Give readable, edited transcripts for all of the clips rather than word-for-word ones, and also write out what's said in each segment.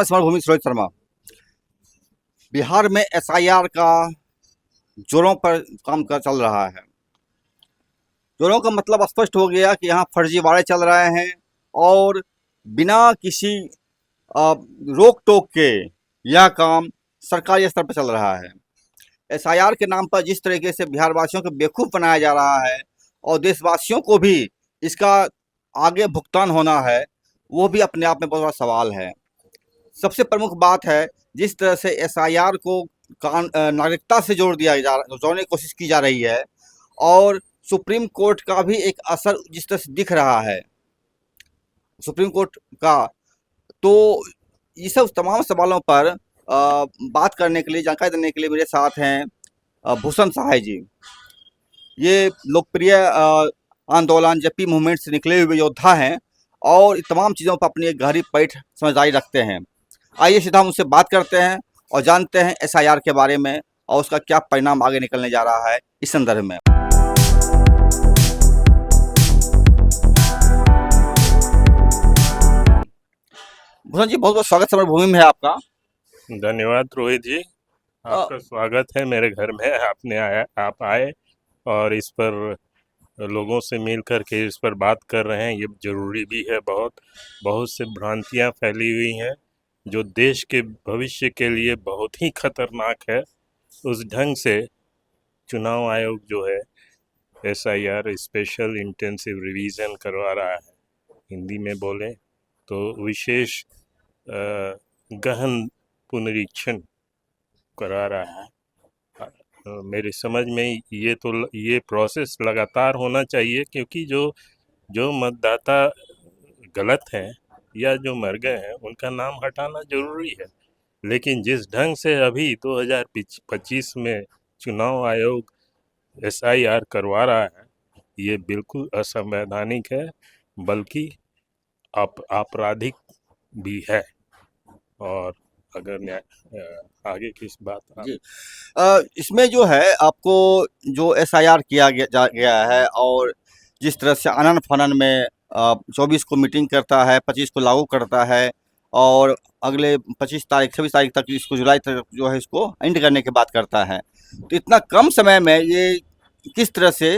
भूमि रोहित शर्मा। बिहार में एसआईआर का जोरों पर काम कर चल रहा है। जोरों का मतलब स्पष्ट हो गया कि यहाँ फर्जीवाड़े चल रहे हैं और बिना किसी रोक टोक के यह काम सरकारी स्तर पर चल रहा है। एसआईआर के नाम पर जिस तरीके से बिहार वासियों को बेवकूफ़ बनाया जा रहा है और देशवासियों को भी इसका आगे भुगतान होना है, वो भी अपने आप में बहुत बड़ा सवाल है। सबसे प्रमुख बात है जिस तरह से एसआईआर को नागरिकता से जोड़ने की कोशिश की जा रही है और सुप्रीम कोर्ट का भी एक असर जिस तरह से दिख रहा है सुप्रीम कोर्ट का, तो ये सब तमाम सवालों पर बात करने के लिए, जानकारी देने के लिए मेरे साथ हैं भूषण सहाय जी। ये लोकप्रिय आंदोलन जेपी मूवमेंट से निकले हुए योद्धा हैं और इन तमाम चीज़ों पर अपनी एक गहरी पैठ समझदारी रखते हैं। आइए सीधा हम उनसे बात करते हैं और जानते हैं एसआईआर के बारे में और उसका क्या परिणाम आगे निकलने जा रहा है इस संदर्भ में। भूषण जी, बहुत बहुत स्वागत समर भूमि में है आपका। धन्यवाद रोहित जी, आपका स्वागत है मेरे घर में। आप आए और इस पर लोगों से मिल कर के इस पर बात कर रहे हैं, ये जरूरी भी है। बहुत से भ्रांतियां फैली हुई हैं जो देश के भविष्य के लिए बहुत ही खतरनाक है। उस ढंग से चुनाव आयोग जो है एसआईआर स्पेशल इंटेंसिव रिवीजन करवा रहा है, हिंदी में बोले तो विशेष गहन पुनरीक्षण करा रहा है। मेरी समझ में ये प्रोसेस लगातार होना चाहिए, क्योंकि जो मतदाता गलत हैं या जो मर गए हैं उनका नाम हटाना जरूरी है। लेकिन जिस ढंग से अभी 2025 में चुनाव आयोग एसआईआर करवा रहा है, ये बिल्कुल असंवैधानिक है, बल्कि आपराधिक भी है। और अगर आगे किस बात जी, इसमें जो है आपको जो एसआईआर किया गया है और जिस तरह से आनन फानन में 24 को मीटिंग करता है, 25 को लागू करता है और अगले 26 तारीख तक इसको, जुलाई तक जो है इसको एंड करने की बात करता है, तो इतना कम समय में ये किस तरह से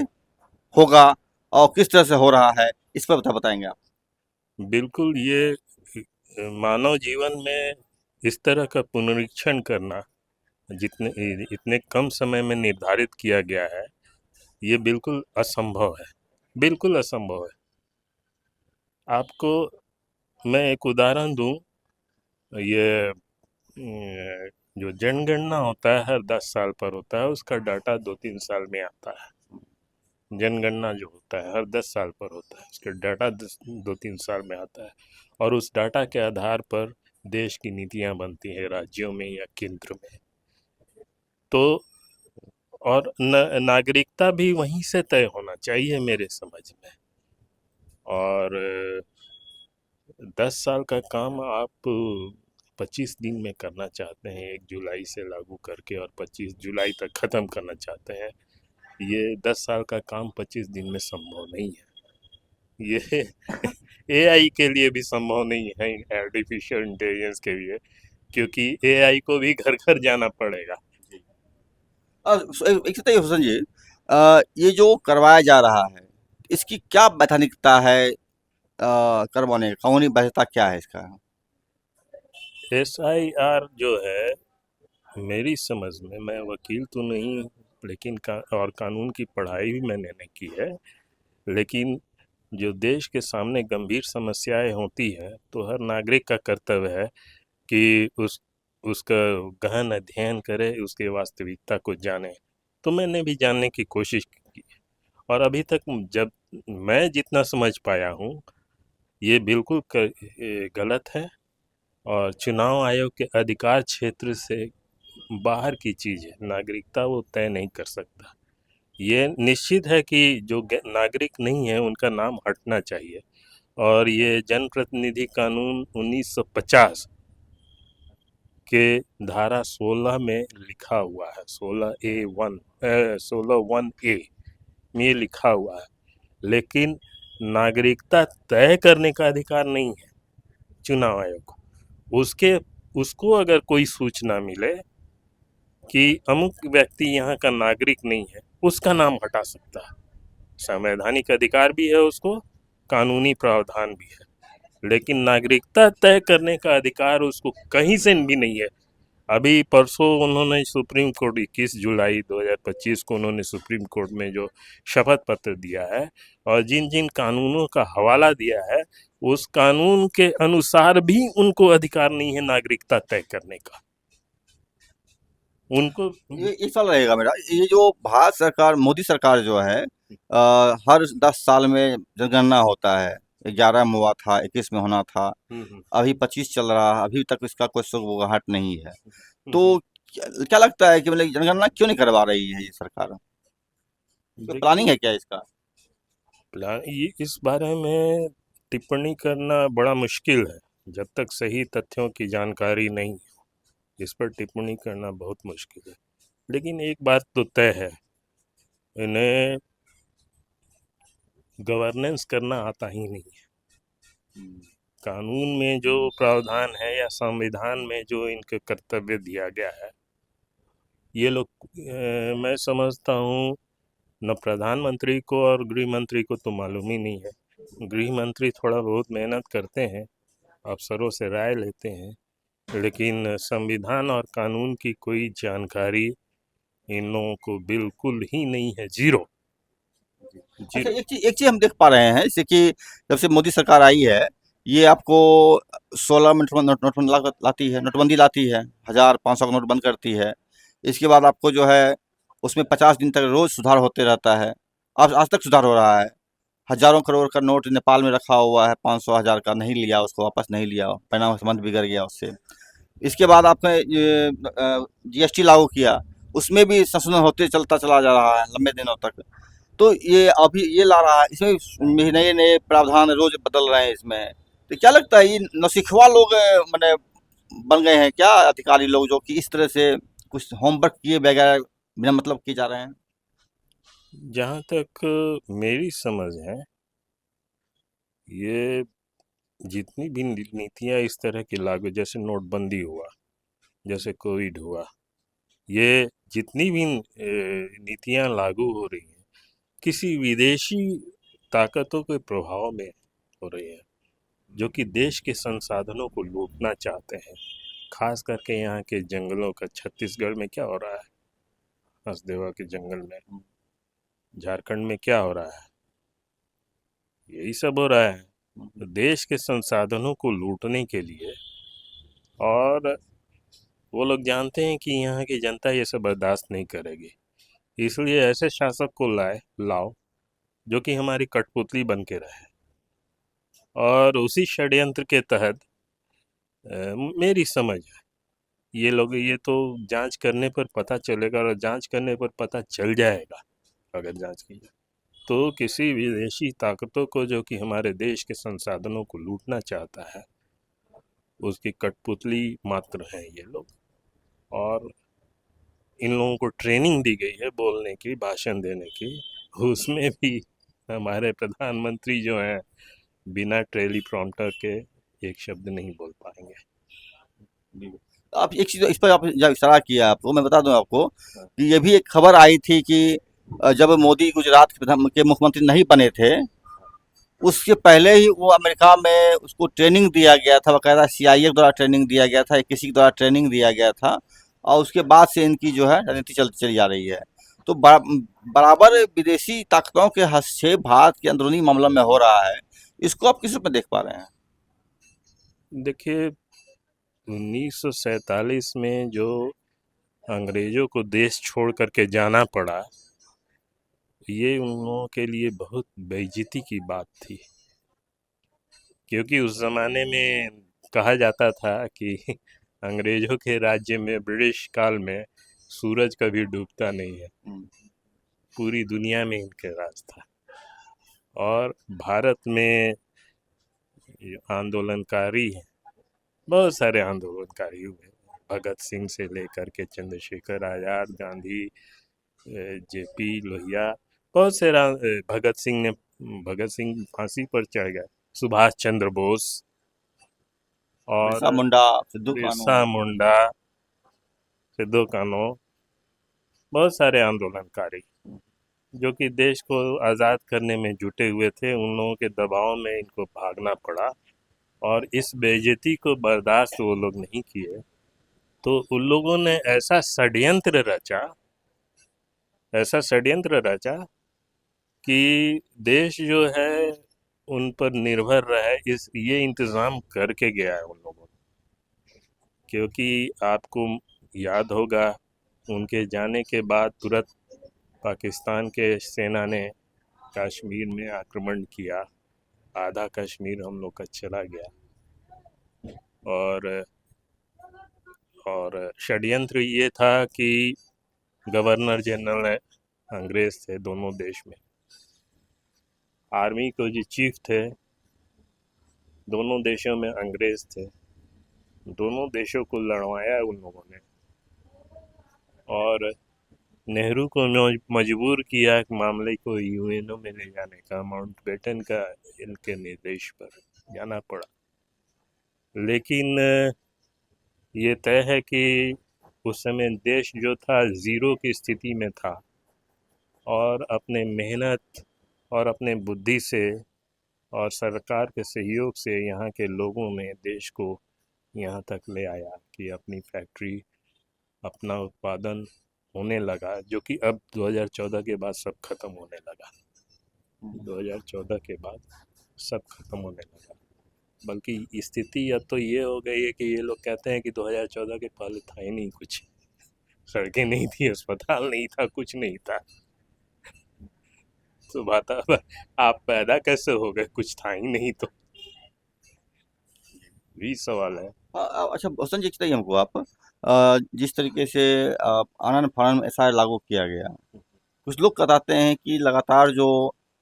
होगा और किस तरह से हो रहा है, इस पर बताएंगे आप। बिल्कुल, ये मानव जीवन में इस तरह का पुनरीक्षण करना इतने कम समय में निर्धारित किया गया है, ये बिल्कुल असंभव है, बिल्कुल असंभव है। आपको मैं एक उदाहरण दूं, ये जो जनगणना होता है हर 10 साल पर होता है, उसका डाटा 2-3 साल में आता है। जनगणना जो होता है हर 10 साल पर होता है, उसका डाटा 2-3 साल में आता है और उस डाटा के आधार पर देश की नीतियां बनती हैं राज्यों में या केंद्र में। तो और नागरिकता भी वहीं से तय होना चाहिए मेरे समझ में। और 10 साल का काम आप 25 दिन में करना चाहते हैं, 1 जुलाई से लागू करके, और 25 जुलाई तक ख़त्म करना चाहते हैं। ये 10 साल का काम 25 दिन में संभव नहीं है। ये एआई के लिए भी संभव नहीं है, आर्टिफिशियल इंटेलिजेंस के लिए, क्योंकि एआई को भी घर घर जाना पड़ेगा। एक तो हुसैन जी, ये जो करवाया जा रहा है इसकी क्या वैधानिकता है, करवाने का कानूनी वैधता क्या है इसका। एसआईआर जो है, मेरी समझ में, मैं वकील तो नहीं हूँ, लेकिन और कानून की पढ़ाई भी मैंने नहीं की है, लेकिन जो देश के सामने गंभीर समस्याएं होती है तो हर नागरिक का कर्तव्य है कि उसका गहन अध्ययन करे, उसके वास्तविकता को जाने। तो मैंने भी जानने की कोशिश की और अभी तक जब मैं जितना समझ पाया हूँ, ये बिल्कुल गलत है और चुनाव आयोग के अधिकार क्षेत्र से बाहर की चीज़ है। नागरिकता वो तय नहीं कर सकता। ये निश्चित है कि जो नागरिक नहीं है उनका नाम हटना चाहिए। और ये जनप्रतिनिधि कानून 1950 के धारा 16 में लिखा हुआ है, 16(1)(a) में ये लिखा हुआ है। लेकिन नागरिकता तय करने का अधिकार नहीं है चुनाव आयोग को। उसके उसको अगर कोई सूचना मिले कि अमुक व्यक्ति यहाँ का नागरिक नहीं है, उसका नाम हटा सकता है। संवैधानिक अधिकार भी है उसको, कानूनी प्रावधान भी है, लेकिन नागरिकता तय करने का अधिकार उसको कहीं से भी नहीं है। अभी परसों उन्होंने सुप्रीम कोर्ट 21 जुलाई 2025 को उन्होंने सुप्रीम कोर्ट में जो शपथ पत्र दिया है और जिन जिन कानूनों का हवाला दिया है, उस कानून के अनुसार भी उनको अधिकार नहीं है नागरिकता तय करने का। उनको ये साल रहेगा मेरा, ये जो भारत सरकार, मोदी सरकार जो है, हर 10 साल में जनगणना होता है। 11 में हुआ था, 21 में होना था, अभी 25 चल रहा है, अभी तक इसका कोई सुगबुगाहट नहीं है। तो क्या लगता है कि मतलब जनगणना क्यों नहीं करवा रही है ये सरकार? कोई प्लानिंग देखिए, है क्या इसका? ये इस बारे में टिप्पणी करना बड़ा मुश्किल है। जब तक सही तथ्यों की जानकारी नहीं, इस पर टिप्पणी करना बहुत मुश्किल है। लेकिन एक बात तो तय है, इन्हें गवर्नेंस करना आता ही नहीं है। कानून में जो प्रावधान है या संविधान में जो इनके कर्तव्य दिया गया है, ये लोग मैं समझता हूँ न प्रधानमंत्री को और गृह मंत्री को तो मालूम ही नहीं है। गृह मंत्री थोड़ा बहुत मेहनत करते हैं, अफसरों से राय लेते हैं, लेकिन संविधान और कानून की कोई जानकारी इन लोगों को बिल्कुल ही नहीं है, जीरो अच्छा, जीरो। एक चीज हम देख पा रहे हैं, जैसे कि जब से मोदी सरकार आई है, ये आपको 16 मिनट में नोटबंदी लाती है, नोटबंदी लाती है, 1,000 500 का नोट बंद करती है। इसके बाद आपको जो है उसमें 50 दिन तक रोज सुधार होते रहता है। अब आज तक सुधार हो रहा है। हजारों करोड़ का नोट नेपाल में रखा हुआ है, 500 1000 का नहीं लिया, उसको वापस नहीं लिया, परिणाम संबंध बिगड़ गया उससे। इसके बाद आपने ये जीएसटी लागू किया, उसमें भी संशोधन होते चलता चला जा रहा है लंबे दिनों तक। तो ये अभी ये ला रहा है, इसमें भी नए नए प्रावधान रोज बदल रहे हैं इसमें। तो क्या लगता है, ये नौसिखुआ लोग मैंने बन गए हैं क्या, अधिकारी लोग, जो कि इस तरह से कुछ होमवर्क किए बगैर बिना मतलब किए जा रहे हैं? जहाँ तक मेरी समझ है, ये जितनी भी नीतियाँ इस तरह की लागू, जैसे नोटबंदी हुआ, जैसे कोविड हुआ, ये जितनी भी नीतियाँ लागू हो रही हैं, किसी विदेशी ताकतों के प्रभाव में हो रही है, जो कि देश के संसाधनों को लूटना चाहते हैं। खास करके यहाँ के जंगलों का, छत्तीसगढ़ में क्या हो रहा है, हंसदेवा के जंगल में, झारखंड में क्या हो रहा है, यही सब हो रहा है। तो देश के संसाधनों को लूटने के लिए, और वो लोग जानते हैं कि यहाँ की जनता ये सब बर्दाश्त नहीं करेगी, इसलिए ऐसे शासक को लाओ जो कि हमारी कठपुतली बन के रहे। और उसी षड्यंत्र के तहत मेरी समझ है, ये लोग, ये तो जांच करने पर पता चलेगा, और जांच करने पर पता चल जाएगा अगर जांच की जाए, तो किसी विदेशी ताकतों को जो कि हमारे देश के संसाधनों को लूटना चाहता है, उसकी कठपुतली मात्र हैं ये लोग। और इन लोगों को ट्रेनिंग दी गई है बोलने की, भाषण देने की, उसमें भी हमारे प्रधानमंत्री जो हैं बिना टेली प्रॉम्प्टर के एक शब्द नहीं बोल पाएंगे। आप एक चीज इस पर आप जब इशारा किया, आपको मैं बता दूं आपको कि ये भी एक खबर आई थी कि जब मोदी गुजरात के मुख्यमंत्री नहीं बने थे, उसके पहले ही वो अमेरिका में उसको ट्रेनिंग दिया गया था, बाकायदा सीआईए द्वारा ट्रेनिंग दिया गया था, किसी के द्वारा ट्रेनिंग दिया गया था। और उसके बाद से इनकी जो है राजनीति चलती चली जा रही है। तो बराबर विदेशी ताकतों के हस्तक्षेप भारत के अंदरूनी मामलों में हो रहा है। इसको आप किस रूप में देख पा रहे हैं? देखिए, 1947 में जो अंग्रेजों को देश छोड़ करके जाना पड़ा, ये उन लोगों के लिए बहुत बेइज्जती की बात थी, क्योंकि उस ज़माने में कहा जाता था कि अंग्रेजों के राज्य में, ब्रिटिश काल में, सूरज कभी डूबता नहीं है, पूरी दुनिया में इनके राज था। और भारत में ये आंदोलनकारी हैं, बहुत सारे आंदोलनकारी हुए, भगत सिंह से लेकर के चंद्रशेखर आज़ाद, गांधी, जेपी लोहिया, बहुत से भगत सिंह फांसी पर चढ़ गए, सुभाष चंद्र बोस, और बिरसा मुंडा, सिद्धू कानू। बिरसा मुंडा, सिद्धू कान्हू, बहुत सारे आंदोलनकारी जो कि देश को आज़ाद करने में जुटे हुए थे, उन लोगों के दबाव में इनको भागना पड़ा और इस बेइज्जती को बर्दाश्त वो लोग नहीं किए, तो उन लोगों ने ऐसा षड्यंत्र रचा कि देश जो है उन पर निर्भर रहे, इस ये इंतज़ाम करके गया है उन लोगों ने। क्योंकि आपको याद होगा, उनके जाने के बाद तुरंत पाकिस्तान के सेना ने कश्मीर में आक्रमण किया, आधा कश्मीर हम लोग का चला गया। और षड्यंत्र ये था कि गवर्नर जनरल अंग्रेज थे दोनों देश में, आर्मी को जो चीफ थे दोनों देशों में अंग्रेज थे, दोनों देशों को लड़वाया उन लोगों ने और नेहरू को मजबूर किया कि मामले को यूएनओ में ले जाने का, माउंटबेटन का इनके निर्देश पर जाना पड़ा। लेकिन ये तय है कि उस समय देश जो था ज़ीरो की स्थिति में था और अपने मेहनत और अपने बुद्धि से और सरकार के सहयोग से यहाँ के लोगों ने देश को यहाँ तक ले आया कि अपनी फैक्ट्री, अपना उत्पादन होने लगा, जो कि अब 2014 के बाद सब खत्म होने लगा। 2014 के बाद सब खत्म होने लगा। बल्कि स्थिति अब तो ये हो गई है कि ये लोग कहते हैं कि 2014 के पहले था ही नहीं कुछ, सड़कें नहीं थी, अस्पताल नहीं था, कुछ नहीं था। तो बात आप पैदा कैसे हो गए, कुछ था ही नहीं तो, भी सवाल है। अच्छा हुसैन जी, बताइए हमको आप, जिस तरीके से आनन फानन एसआईआर लागू किया गया, कुछ लोग बताते हैं कि लगातार जो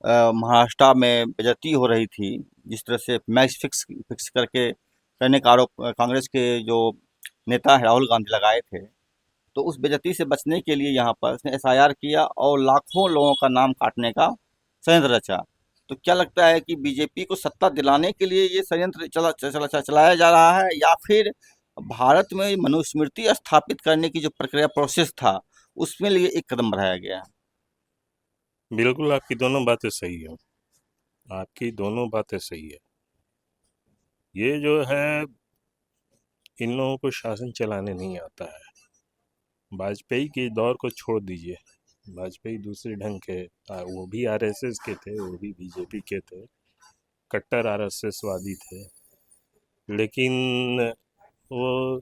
महाराष्ट्र में बेइज्जती हो रही थी, जिस तरह से मैच फिक्स फिक्स करने का आरोप कांग्रेस के जो नेता है राहुल गांधी लगाए थे, तो उस बेइज्जती से बचने के लिए यहाँ पर उसने एसआईआर किया और लाखों लोगों का नाम काटने का षड्यंत्र रचा। तो क्या लगता है कि बीजेपी को सत्ता दिलाने के लिए ये षड्यंत्र चलाया जा रहा है, या फिर भारत में मनुस्मृति स्थापित करने की जो प्रक्रिया प्रोसेस था उसमें लिए एक कदम बढ़ाया गया है? बिल्कुल आपकी दोनों बातें सही है, आपकी दोनों बातें सही है। ये जो है, इन लोगों को शासन चलाने नहीं आता है। वाजपेयी के दौर को छोड़ दीजिए, वाजपेयी दूसरे ढंग के, वो भी आरएसएस के थे, वो भी बीजेपी के थे, कट्टर आरएसएस वादी थे, लेकिन वो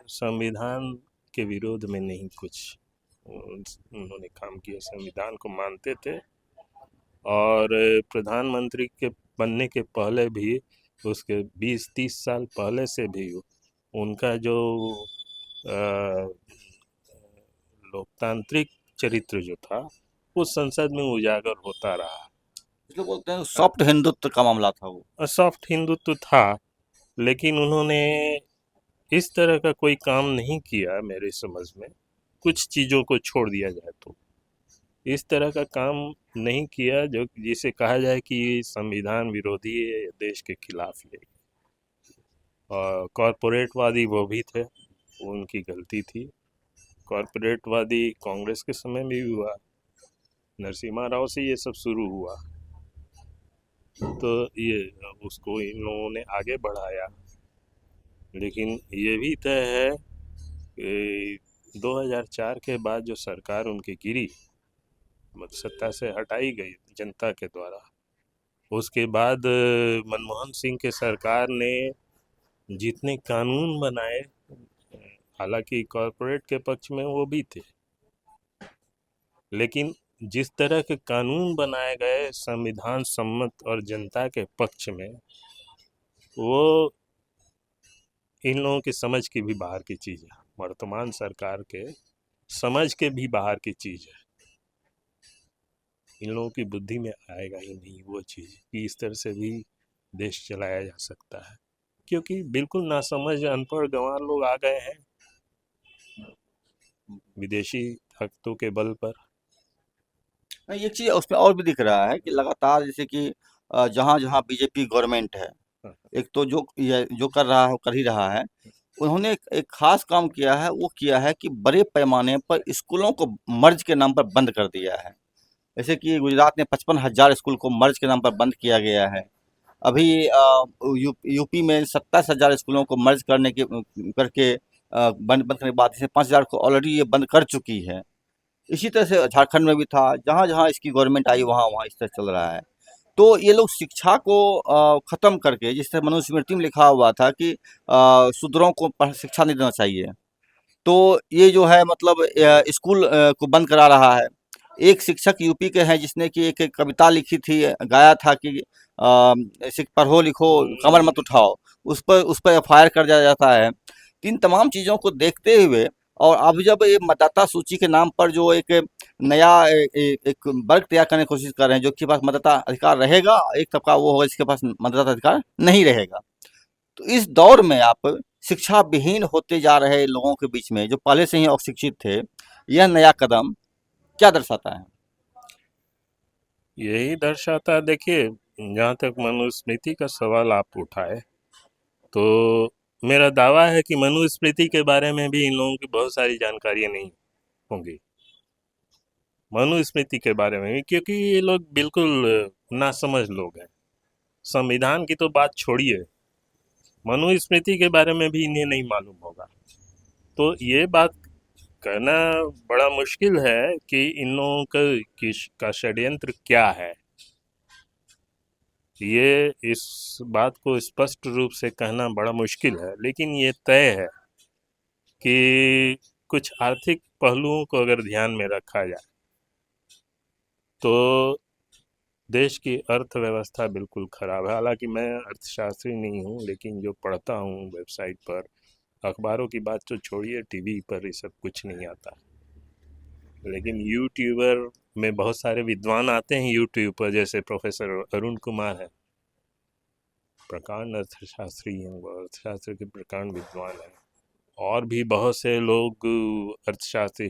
संविधान के विरोध में नहीं कुछ उन्होंने काम किया, संविधान को मानते थे। और प्रधानमंत्री के बनने के पहले भी, उसके 20-30 साल पहले से भी उनका जो लोकतांत्रिक चरित्र जो था वो संसद में उजागर होता रहा। कुछ लोग बोलते हैं सॉफ्ट हिंदुत्व का मामला था वो। सॉफ्ट हिंदुत्व था, लेकिन उन्होंने इस तरह का कोई काम नहीं किया मेरे समझ में, कुछ चीज़ों को छोड़ दिया जाए तो इस तरह का काम नहीं किया जो जिसे कहा जाए कि संविधान विरोधी है, देश के खिलाफ है। और कॉरपोरेटवादी वो भी थे, वो उनकी गलती थी। कॉरपोरेटवादी कांग्रेस के समय में भी हुआ, नरसिम्हा राव से ये सब शुरू हुआ, तो ये उसको इन लोगों ने आगे बढ़ाया। लेकिन ये भी तय है कि 2004 के बाद जो सरकार उनकी गिरी, सत्ता से हटाई गई जनता के द्वारा, उसके बाद मनमोहन सिंह के सरकार ने जितने कानून बनाए, हालांकि कॉरपोरेट के पक्ष में वो भी थे, लेकिन जिस तरह के कानून बनाए गए संविधान सम्मत और जनता के पक्ष में, वो इन लोगों की समझ की भी बाहर की चीज़ है। वर्तमान सरकार के समझ के भी बाहर की चीज़ है। इन लोगों की बुद्धि में आएगा ही नहीं वो चीज़ कि इस तरह से भी देश चलाया जा सकता है, क्योंकि बिल्कुल नासमझ अनपढ़ गंवार लोग आ गए हैं विदेशी ताकतों के बल पर। नहीं, एक चीज़ उसमें और भी दिख रहा है कि लगातार जैसे कि जहाँ जहाँ बीजेपी गवर्नमेंट है, हाँ, एक तो जो ये जो कर रहा है वो कर ही रहा है। उन्होंने एक खास काम किया है, वो किया है कि बड़े पैमाने पर स्कूलों को मर्ज के नाम पर बंद कर दिया है। जैसे कि गुजरात में 55,000 स्कूल को मर्ज के नाम पर बंद किया गया है। अभी यूपी में 27,000 स्कूलों को मर्ज करने के करके बंद बंद करने के बाद इसमें 5,000 को ऑलरेडी ये बंद कर चुकी है। इसी तरह से झारखंड में भी था, जहाँ जहाँ इसकी गवर्नमेंट आई वहाँ वहाँ इस तरह चल रहा है। तो ये लोग शिक्षा को खत्म करके, जिस तरह मनुस्मृति में लिखा हुआ था कि शूद्रों को शिक्षा नहीं देना चाहिए, तो ये जो है मतलब स्कूल को बंद करा रहा है। एक शिक्षक यूपी के हैं जिसने कि एक कविता लिखी थी, गाया था कि पढ़ो लिखो कमर मत उठाओ, उस पर एफआईआर कर दिया जाता है। तो इन तमाम चीज़ों को देखते हुए, और अब जब ये मतदाता सूची के नाम पर जो एक नया एक वर्ग तैयार करने की कोशिश कर रहे हैं, जो के पास मतदाता अधिकार रहेगा, एक तबका वो होगा जिसके पास मतदाता अधिकार नहीं रहेगा। तो इस दौर में आप शिक्षा विहीन होते जा रहे लोगों के बीच में, जो पहले से ही अशिक्षित थे, यह नया कदम क्या दर्शाता है? यही दर्शाता, देखिए, जहाँ तक मनुस्मृति का सवाल आप उठाए, तो मेरा दावा है कि मनुस्मृति के बारे में भी इन लोगों की बहुत सारी जानकारियाँ नहीं होंगी, मनुस्मृति के बारे में भी, क्योंकि ये लोग बिल्कुल नासमझ लोग हैं। संविधान की तो बात छोड़िए, मनुस्मृति के बारे में भी इन्हें नहीं मालूम होगा। तो ये बात कहना बड़ा मुश्किल है कि इन लोगों का षड्यंत्र क्या है। ये इस बात को स्पष्ट रूप से कहना बड़ा मुश्किल है, लेकिन ये तय है कि कुछ आर्थिक पहलुओं को अगर ध्यान में रखा जाए तो देश की अर्थव्यवस्था बिल्कुल खराब है। हालांकि मैं अर्थशास्त्री नहीं हूँ, लेकिन जो पढ़ता हूँ वेबसाइट पर, अखबारों की बात तो छोड़िए, टीवी पर ये सब कुछ नहीं आता। लेकिन यूट्यूबर में बहुत सारे विद्वान आते हैं यूट्यूब पर, जैसे प्रोफेसर अरुण कुमार है, प्रकांड अर्थशास्त्री हैं, वो अर्थशास्त्र के प्रकांड विद्वान हैं। और भी बहुत से लोग अर्थशास्त्री,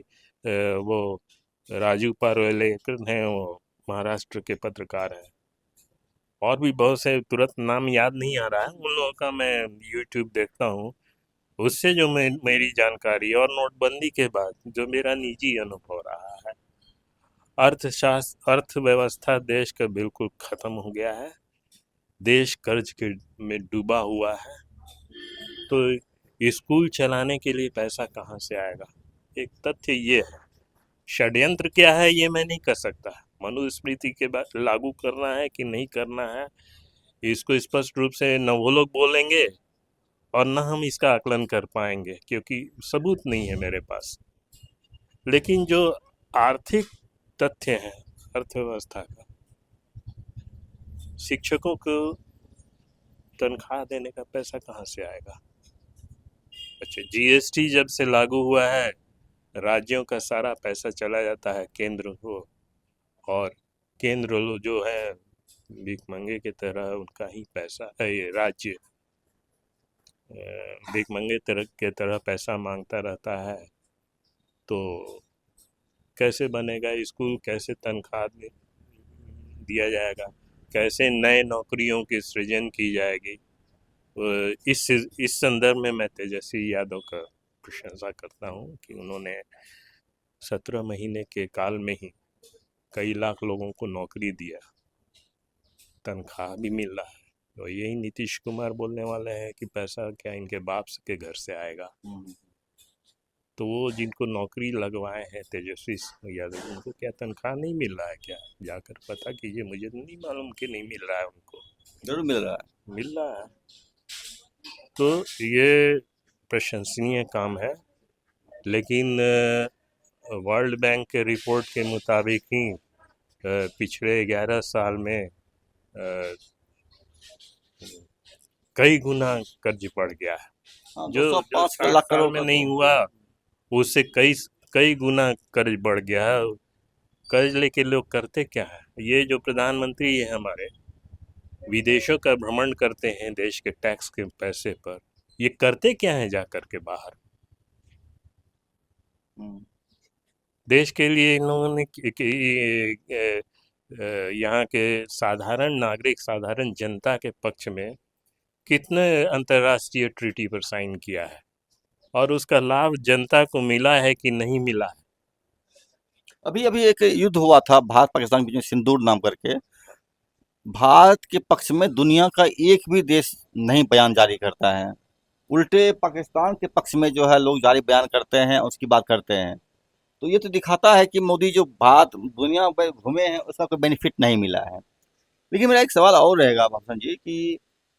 वो राजू पारवेलेकर हैं, वो महाराष्ट्र के पत्रकार हैं। और भी बहुत से, तुरंत नाम याद नहीं आ रहा है उन लोगों का, मैं यूट्यूब देखता हूँ। उससे जो मेरी जानकारी, और नोटबंदी के बाद जो मेरा निजी अनुभव रहा है, अर्थव्यवस्था देश का बिल्कुल खत्म हो गया है। देश कर्ज के में डूबा हुआ है। तो स्कूल चलाने के लिए पैसा कहाँ से आएगा? एक तथ्य ये है। षड्यंत्र क्या है ये मैं नहीं कर सकता, मनुस्मृति के बाद लागू करना है कि नहीं करना है, इसको स्पष्ट रूप से न वो लोग बोलेंगे और न हम इसका आकलन कर पाएंगे, क्योंकि सबूत नहीं है मेरे पास। लेकिन जो आर्थिक तथ्य है अर्थव्यवस्था का, शिक्षकों को तनख्वाह देने का पैसा कहाँ से आएगा? अच्छा, जीएसटी जब से लागू हुआ है, राज्यों का सारा पैसा चला जाता है केंद्र को, और केंद्र जो है भीख मंगे की तरह उनका ही पैसा, ये राज्य भीख मंगे के तरह पैसा मांगता रहता है। तो कैसे बनेगा स्कूल, कैसे तनख्वाह दिया जाएगा, कैसे नए नौकरियों की सृजन की जाएगी? इस संदर्भ में मैं तेजस्वी यादव का प्रशंसा करता हूँ कि उन्होंने 17 महीने के काल में ही कई लाख लोगों को नौकरी दिया, तनख्वाह भी मिल रहा है। तो यही नीतीश कुमार बोलने वाले हैं कि पैसा क्या इनके बाप के घर से आएगा। तो वो जिनको नौकरी लगवाए हैं तेजस्वी यादव, उनको क्या तनख्वाह नहीं मिल रहा है क्या? जाकर पता कीजिए, मुझे नहीं मालूम कि नहीं मिल रहा है उनको। जरूर मिल रहा है। मिल रहा है। तो ये प्रशंसनीय काम है, लेकिन वर्ल्ड बैंक के रिपोर्ट के मुताबिक ही पिछले 11 साल में कई गुना कर्ज बढ़ गया है। हाँ, जो जो 205 60 लाख साल करोड़ में का नहीं तो। हुआ, उससे कई कई गुना कर्ज बढ़ गया है। कर्ज लेके लोग करते क्या है? ये जो प्रधानमंत्री है हमारे, विदेशों का भ्रमण करते हैं देश के टैक्स के पैसे पर, ये करते क्या है जा कर के बाहर? हम्म, देश के लिए इन लोगों ने यहाँ के साधारण नागरिक, साधारण जनता के पक्ष में कितने अंतर्राष्ट्रीय ट्रीटी पर साइन किया है और उसका लाभ जनता को मिला है कि नहीं मिला है। अभी अभी एक युद्ध हुआ था भारत पाकिस्तान के बीच में, सिंदूर नाम करके। भारत के पक्ष में दुनिया का एक भी देश नहीं बयान जारी करता है, उल्टे पाकिस्तान के पक्ष में जो है लोग जारी बयान करते हैं, उसकी बात करते हैं। तो ये तो दिखाता है कि मोदी जो भारत दुनिया में घूमे हैं उसका कोई बेनिफिट नहीं मिला है। लेकिन मेरा एक सवाल और रहेगा भूषण जी कि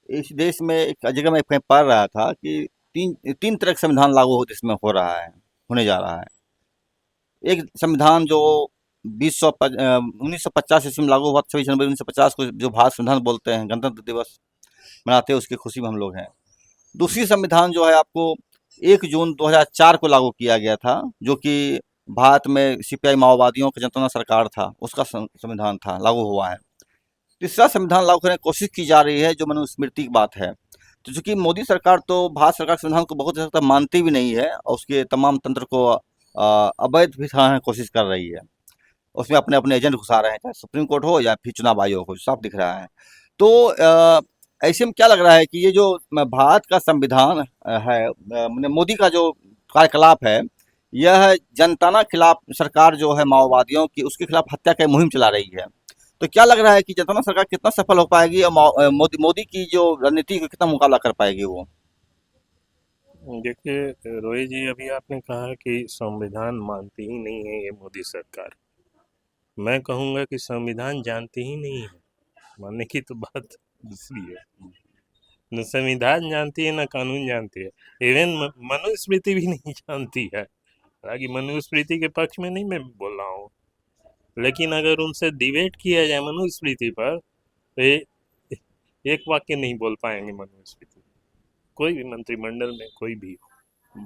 इस देश में एक जगह मैं कहीं पढ़ रहा था कि तीन तीन तरह का संविधान लागू हो देश में हो रहा है, होने जा रहा है। एक संविधान जो 1950 ईस्वी में लागू हुआ, 26 जनवरी 1950 को, जो भारत संविधान बोलते हैं, गणतंत्र दिवस मनाते हैं, उसकी खुशी में हम लोग हैं। दूसरी संविधान जो है आपको 1 जून 2004 को लागू किया गया था, जो कि भारत में सीपीआई माओवादियों का जनता सरकार था, उसका संविधान था, लागू हुआ है। तीसरा संविधान लागू करने की कोशिश की जा रही है, जो मनुस्मृति की बात है। तो चूंकि मोदी सरकार तो भारत सरकार के संविधान को बहुत हद तक मानती भी नहीं है और उसके तमाम तंत्र को अवैध भी ठहराने की कोशिश कर रही है। उसमें अपने अपने एजेंट घुसा रहे हैं, चाहे सुप्रीम कोर्ट हो या फिर चुनाव आयोग हो, साफ दिख रहा है। तो ऐसे में क्या लग रहा है कि ये जो भारत का संविधान है, माने मोदी का जो कार्यकलाप है, यह जनता खिलाफ सरकार जो है माओवादियों की, उसके खिलाफ हत्या की मुहिम चला रही है। तो क्या लग रहा है कि जनता सरकार कितना सफल हो पाएगी और मोदी की जो रणनीति को कितना मुकाबला कर पाएगी वो? देखिए रोहित जी, अभी आपने कहा कि संविधान मानती ही नहीं है ये मोदी सरकार। मैं कहूँगा कि संविधान जानती ही नहीं है, मानने की तो बात दूसरी है। न संविधान जानती है, न कानून जानती है, इवन मनुस्मृति भी नहीं जानती है। हालांकि मनुस्मृति के पक्ष में नहीं मैं बोल रहा हूँ, लेकिन अगर उनसे डिबेट किया जाए मनुस्मृति पर तो एक वाक्य नहीं बोल पाएंगे मनुस्मृति, कोई भी मंत्रिमंडल में कोई भी हो।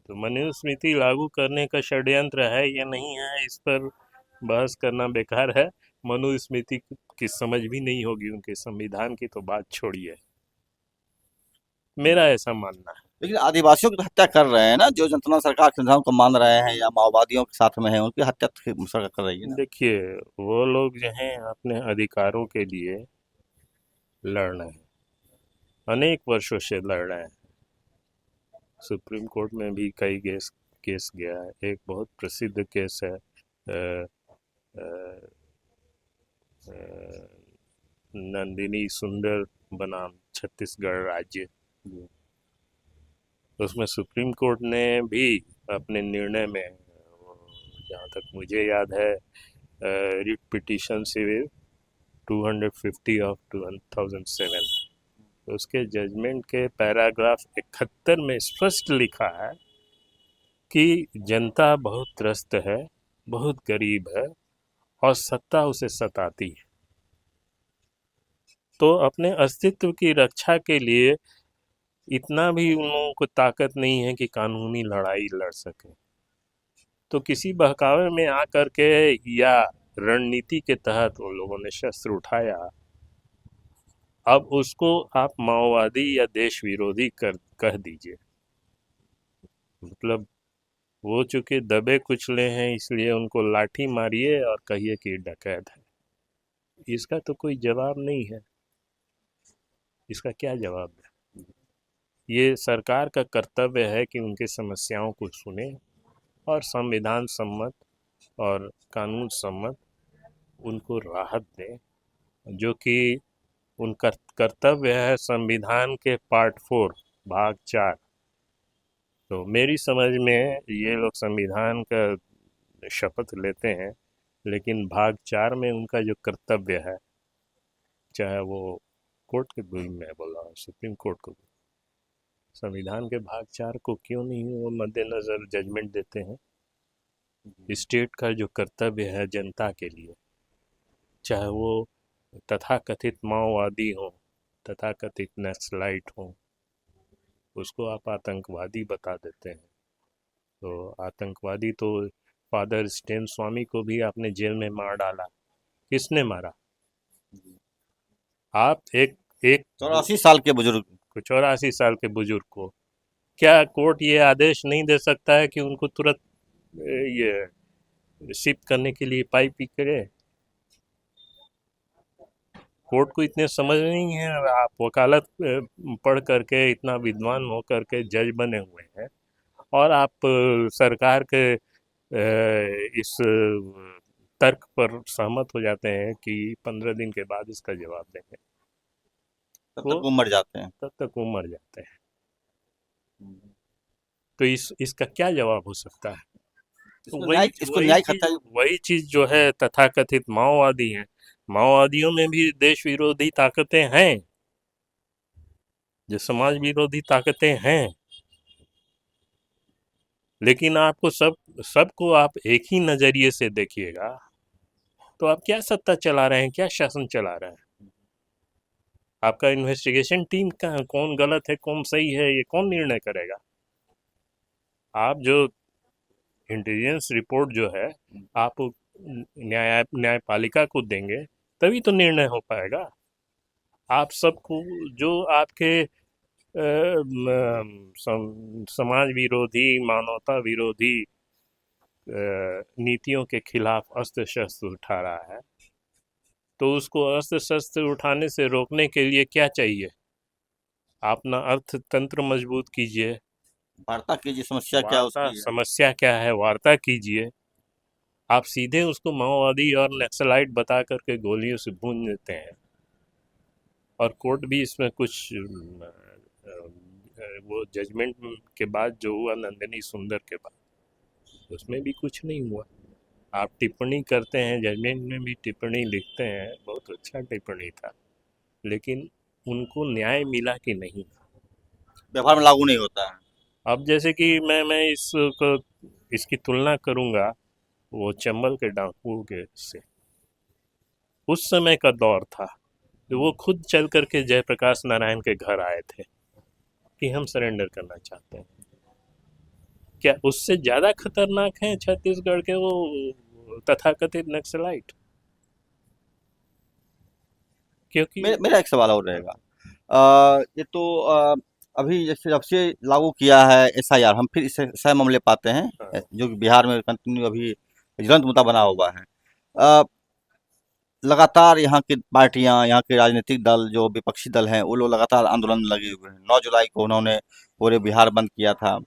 तो मनुस्मृति लागू करने का षड्यंत्र है या नहीं है, इस पर बहस करना बेकार है। मनुस्मृति की समझ भी नहीं होगी उनके, संविधान की तो बात छोड़िए, मेरा ऐसा मानना है। लेकिन आदिवासियों की तो हत्या कर रहे हैं ना, जो जनता सरकार के संविधान को मान रहे हैं या माओवादियों के साथ में है, उनकी हत्या तो सरकार कर रही है ना। देखिए, वो लोग जो हैं अपने अधिकारों के लिए लड़ रहे हैं, अनेक वर्षों से लड़ रहे हैं। सुप्रीम कोर्ट में भी कई केस गया है। एक बहुत प्रसिद्ध केस है अ, अ, अ, नंदिनी सुंदर बनाम छत्तीसगढ़ राज्य, उसमें सुप्रीम कोर्ट ने भी अपने निर्णय में, जहाँ तक मुझे याद है, रिट पिटीशन सिविल 250 ऑफ 2007, उसके जजमेंट के पैराग्राफ 71 में स्पष्ट लिखा है कि जनता बहुत त्रस्त है, बहुत गरीब है और सत्ता उसे सताती है। तो अपने अस्तित्व की रक्षा के लिए इतना भी उन लोगों को ताकत नहीं है कि कानूनी लड़ाई लड़ सके। तो किसी बहकावे में आकर के या रणनीति के तहत उन लोगों ने शस्त्र उठाया। अब उसको आप माओवादी या देश विरोधी कह दीजिए, मतलब वो चूंकि दबे कुचले हैं इसलिए उनको लाठी मारिए और कहिए कि डकैत है। इसका तो कोई जवाब नहीं है, इसका क्या जवाब है? ये सरकार का कर्तव्य है कि उनके समस्याओं को सुने और संविधान सम्मत और कानून सम्मत उनको राहत दें, जो कि उनका कर्तव्य है संविधान के पार्ट 4 भाग 4। तो मेरी समझ में ये लोग संविधान का शपथ लेते हैं, लेकिन भाग 4 में उनका जो कर्तव्य है, चाहे वो कोर्ट के भी, मैं बोल रहा हूँ सुप्रीम कोर्ट को, संविधान के भाग 4 को क्यों नहीं वो मद्देनजर जजमेंट देते हैं। स्टेट का जो कर्तव्य है जनता के लिए, चाहे वो तथाकथित माओवादी हो, तथाकथित नक्सलाइट हो, उसको आप आतंकवादी बता देते हैं। तो आतंकवादी तो फादर स्टेन स्वामी को भी आपने जेल में मार डाला, किसने मारा? आप एक एक 84 साल के बुजुर्ग। 84 साल के बुजुर्ग को क्या कोर्ट ये आदेश नहीं दे सकता है कि उनको तुरंत ये शिफ्ट करने के लिए पाइप करे? कोर्ट को इतने समझ नहीं है। आप वकालत पढ़ करके इतना विद्वान हो करके जज बने हुए हैं, और आप सरकार के इस तर्क पर सहमत हो जाते हैं कि 15 दिन के बाद इसका जवाब देंगे। तब वो तक वो मर जाते हैं। तब तक वो मर जाते हैं। तो इसका क्या जवाब हो सकता है? तो इसको न्याय खत्ता। वही चीज जो है तथाकथित माओवादी हैं। माओवादियों में भी देश विरोधी ताकतें हैं, जो समाज विरोधी ताकतें हैं, लेकिन आपको सबको आप एक ही नजरिए से देखिएगा तो आप क्या सत्ता चला रहे हैं, क्या शासन चला रहे हैं? आपका इन्वेस्टिगेशन टीम का कौन गलत है कौन सही है ये कौन निर्णय करेगा? आप जो इंटेलिजेंस रिपोर्ट जो है आप न्यायपालिका को देंगे तभी तो निर्णय हो पाएगा। आप सबको जो आपके समाज विरोधी मानवता विरोधी नीतियों के खिलाफ अस्त्र शस्त्र उठा रहा है, तो उसको अस्त्र शस्त्र उठाने से रोकने के लिए क्या चाहिए? अपना अर्थतंत्र मजबूत कीजिए, वार्ता कीजिए, समस्या क्या वार्ता उसकी है। समस्या क्या है वार्ता कीजिए। आप सीधे उसको माओवादी और नक्सलाइट बता करके गोलियों से भून देते हैं, और कोर्ट भी इसमें कुछ वो जजमेंट के बाद जो हुआ नंदिनी सुंदर के बाद उसमें भी कुछ नहीं हुआ। आप टिप्पणी करते हैं, जजमेंट में भी टिप्पणी लिखते हैं, बहुत अच्छा टिप्पणी था, लेकिन उनको न्याय मिला कि नहीं? व्यवहार में लागू नहीं होता है। अब जैसे कि इसकी तुलना करूंगा वो चंबल के डाकू के से। उस समय का दौर था कि वो खुद चल करके जयप्रकाश नारायण के घर आए थे कि हम सरेंडर करना चाहते हैं। क्या उससे ज्यादा खतरनाक हैं छत्तीसगढ़ के वो तथाकथित नक्सलाइट? क्योंकि मेरा एक सवाल और रहेगा। ये तो अभी जैसे जब से लागू किया है एसआईआर, हम फिर इस सह मामले पाते हैं हाँ, जो कि बिहार में कंटिन्यू अभी ज्वलंत मुद्दा बना हुआ है। अ, लगातार यहाँ की पार्टियां, यहाँ के राजनीतिक दल, जो विपक्षी दल हैं, वो लोग लगातार आंदोलन में लगे हुए हैं। 9 जुलाई को उन्होंने पूरे बिहार बंद किया था।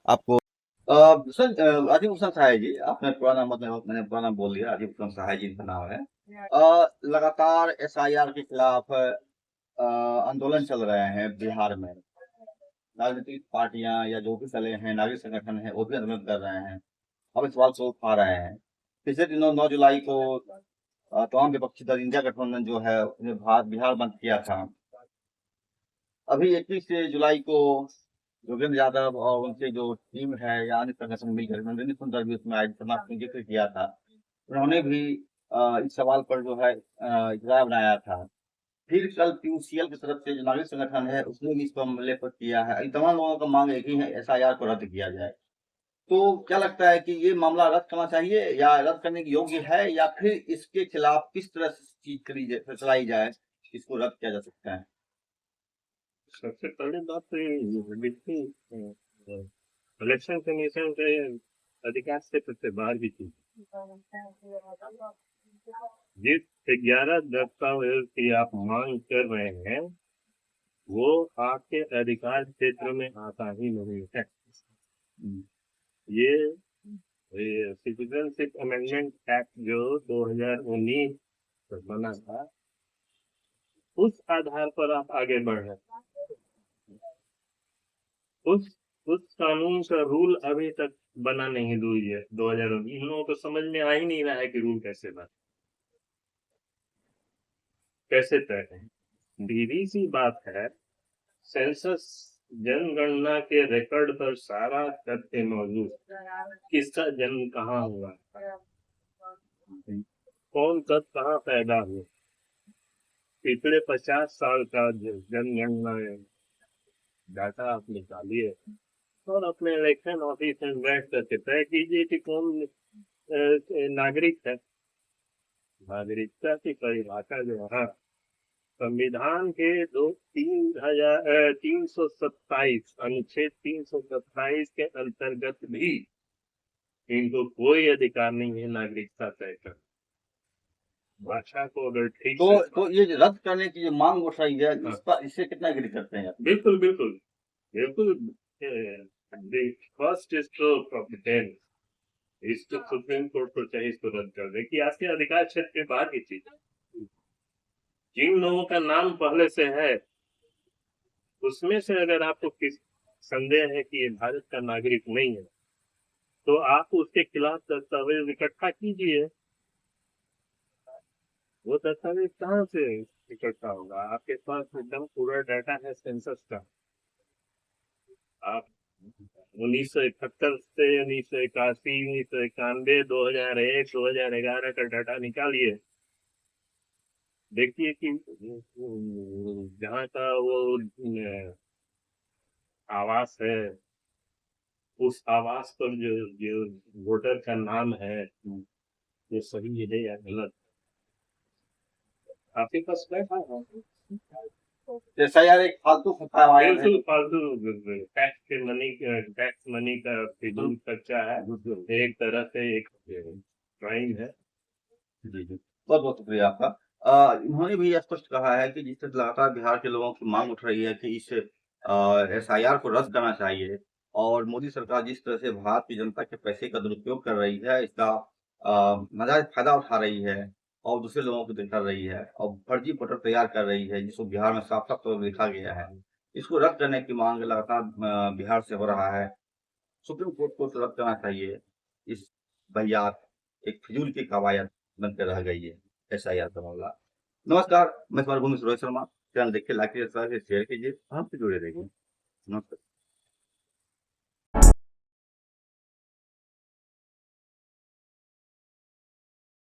आपको राजीव भूषण सहाय जी, आपने पुराना मतलब मैंने पुराना बोल दिया, राजीव भूषण सहाय जी इनका नाम है। लगातार एसआईआर के खिलाफ आंदोलन चल रहे हैं बिहार में। राजनीतिक पार्टियां या जो भी दलें हैं, नागरिक संगठन है, वो भी आंदोलन कर रहे हैं। अब इस सवाल को उठा रहे हैं। पिछले दिनों 9 जुलाई को तमाम विपक्षी दल इंडिया गठबंधन जो है उसने बिहार बंद किया था। अभी 21 जुलाई को योगेंद्र यादव और उनके जो टीम है या अन्य संगठन मिलकर नंदिनी सुंदर भी उसमें आज जिक्र किया था। उन्होंने भी इस सवाल पर जो है इजराय बनाया था। फिर कल पीयूसीएल की तरफ से जो नागरिक संगठन है उसने भी इस पर हमले पर किया है। इन तमाम लोगों का मांग एक ही है, एसआईआर को रद्द किया जाए। तो क्या लगता है कि ये मामला रद्द करना चाहिए या रद्द करने के योग्य है, या फिर इसके खिलाफ किस तरह से चीज चलाई जाए, इसको रद्द किया जा सकता है? सबसे पहली बात तो ये बिल्कुल इलेक्शन कमीशन के अधिकार क्षेत्र से बाहर की चीज। जिस 11 दस्तावेज की आप मांग कर रहे हैं वो आपके अधिकार क्षेत्र में आता ही नहीं है। ये सिटीजनशिप अमेंडमेंट एक्ट जो 2019 में बना था उस आधार पर आप आगे बढ़ रहे हैं। उस उस कानून का रूल अभी तक बना नहीं। 2019 इन लोगों को समझ में आ ही नहीं रहा है कि रूल कैसे बना, कैसे तय है। सीधी सी बात है, सेंसस जनगणना के रिकॉर्ड पर सारा तथ्य मौजूद। किसका जन्म कहाँ हुआ, कौन कब कहाँ पैदा हुआ, पिछले 50 साल का जनगणना डाटा आप निकालिए और अपने इलेक्शन ऑफिस में बैठ करके तय कीजिए कि कौन नागरिक है। नागरिकता की परिभाषा जो है संविधान के 327 अनुच्छेद 327 के अंतर्गत भी इनको कोई अधिकार नहीं है नागरिकता तय करने। भाषा को अगर ठीक तो से तो ये जो रद्द करने की जो मांग उठ रही है हाँ। इससे कितना एग्री करते हैं आप? बिल्कुल बिल्कुल बिल्कुल the first is to competence इस तो सुप्रीम कोर्ट को चाहिए इसको रद्द कर दे कि आपके अधिकार क्षेत्र के बाहर की चीज है। जिन लोगों का नाम पहले से है उसमें से अगर आपको किस संदेह है कि ये भारत का नागरिक नहीं है तो आप उसके खिलाफ दस्तावेज इकट्ठा कीजिए। वो दस्तावेज कहाँ से इकट्ठा होगा? आपके पास एकदम पूरा डाटा है सेंसस का। आप 1971 से 1981 1991 2001 2011 का डाटा निकालिए। देखिए कि जहाँ का वो आवास है उस आवास पर जो वोटर का नाम है ये सही है या गलत। आपके पास बैठा है जैसा यार एक फालतू फतवा है बिल्कुल फालतू टैक्स मनी का फिजूल खर्चा है। एक तरह से एक क्राइम है। जी जी बहुत बहुत शुक्रिया आपका। इन्होंने भी स्पष्ट कहा है कि जिस तरह लगातार बिहार के लोगों की मांग उठ रही है कि इस एसआईआर को रद्द करना चाहिए और मोदी सरकार जिस तरह से भारत की जनता के पैसे का दुरुपयोग कर रही है इसका नाजायज फायदा उठा रही है और दूसरे लोगों को दिखा रही है और फर्जी वोटर तैयार कर रही है जिसको बिहार में साफ साफ तौर पर लिखा गया है। इसको रद्द करने की मांग लगातार बिहार से हो रहा है। सुप्रीम कोर्ट को तो रद्द करना चाहिए। इस वाहियात एक फिजूल की कवायद बनकर रह गई है एसआईआर का मामला। नमस्कार, मैं तुम्हारा भूमि रोहित शर्मा। चैनल देखिए, लाइक कीजिए, शेयर कीजिए, हमसे जुड़े रहिए। नमस्कार।